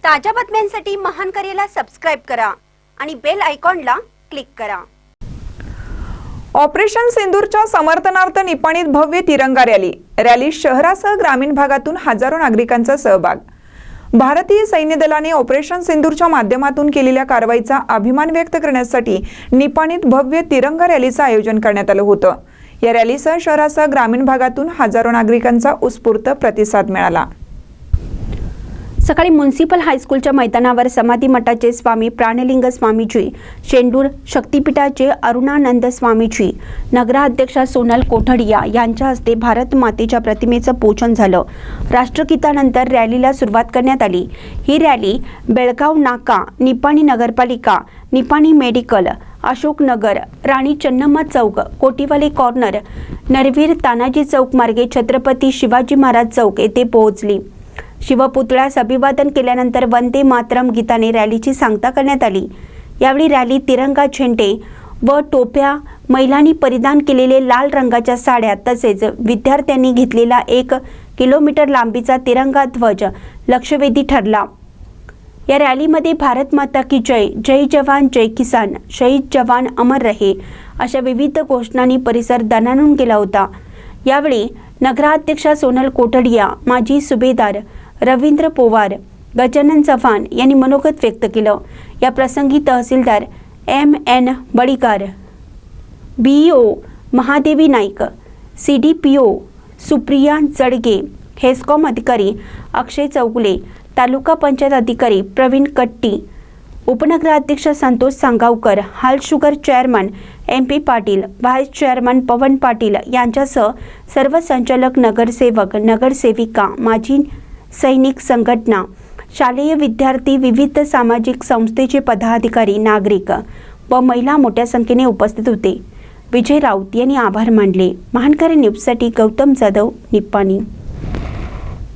ताज्या बातम्यांसाठी महान करेला सबस्क्राइब करा आणि बेल आयकॉनला क्लिक करा। ऑपरेशन सिंदूरच्या समर्थनार्थ निपाणीत भव्य तिरंगा रॅली शहरासह ग्रामीण भागातून हजारो नागरिकांचा सहभाग। भारतीय सैन्य दलाने ऑपरेशन सिंदूरच्या माध्यमातून केलेल्या कारवाईचा अभिमान व्यक्त करण्यासाठी निपाणीत भव्य तिरंगा रॅलीचं आयोजन करण्यात आलं होतं। या रॅलीसह शहरासह ग्रामीण भागातून हजारो नागरिकांचा उत्स्फूर्त प्रतिसाद मिळाला। सकाळी म्युनिसिपल हायस्कूलच्या मैदानावर समाधी मठाचे स्वामी प्राणलिंग स्वामीजी, शेंडूर शक्तीपीठाचे अरुणानंद स्वामीजी, नगराध्यक्षा सोनल कोठडिया यांच्या हस्ते भारत मातेच्या प्रतिमेचं पूजन झालं। राष्ट्रगीतानंतर रॅलीला सुरुवात करण्यात आली। ही रॅली बेळगाव नाका, निपाणी नगरपालिका, निपाणी मेडिकल, अशोकनगर, राणी चन्नम्मा चौक, कोटीवाली कॉर्नर, नरवीर तानाजी चौक मार्गे छत्रपती शिवाजी महाराज चौक येथे पोहोचली। शिवपुतळ्यास अभिवादन केल्यानंतर वंदे मातरम गीताने रॅलीची सांगता करण्यात आली। यावेळी रॅली तिरंगा झेंडे व टोप्या, महिलांनी परिधान केलेले लाल रंगाच्या साड्या तसेच विद्यार्थ्यांनी घेतलेला 1 किलोमीटर लांबीचा तिरंगा ध्वज लक्षवेधी ठरला। या रॅलीमध्ये भारत माता की जय, जय जवान जय किसान, शहीद जवान अमर रहे अशा विविध घोषणांनी परिसर दणाणून गेला होता। यावेळी नगराध्यक्षा सोनल कोठडिया, माजी सुभेदार रवींद्र पोवार, गजानन चव्हाण यांनी मनोगत व्यक्त केलं। या प्रसंगी तहसीलदार MN Balikar, BO Mahadevi Naik, CDPO Supriya Jadage, HESCOM अधिकारी अक्षय चौगुले, तालुका पंचायत अधिकारी प्रवीण कट्टी, उपनगराध्यक्ष Santosh Sangavkar, Hal sugar chairman MP Patil, vice chairman Pawan Patil यांच्यासह सर्व संचालक, नगरसेवक, नगरसेविका, माजी सैनिक संघटना, शालेय विद्यार्थी, विविध सामाजिक संस्थेचे पदाधिकारी, नागरिक व महिला मोठ्या संख्येने उपस्थित होते। विजय राऊत यांनी आभार मानले। महानकरी न्यूजसाठी गौतम जाधव, निपाणी।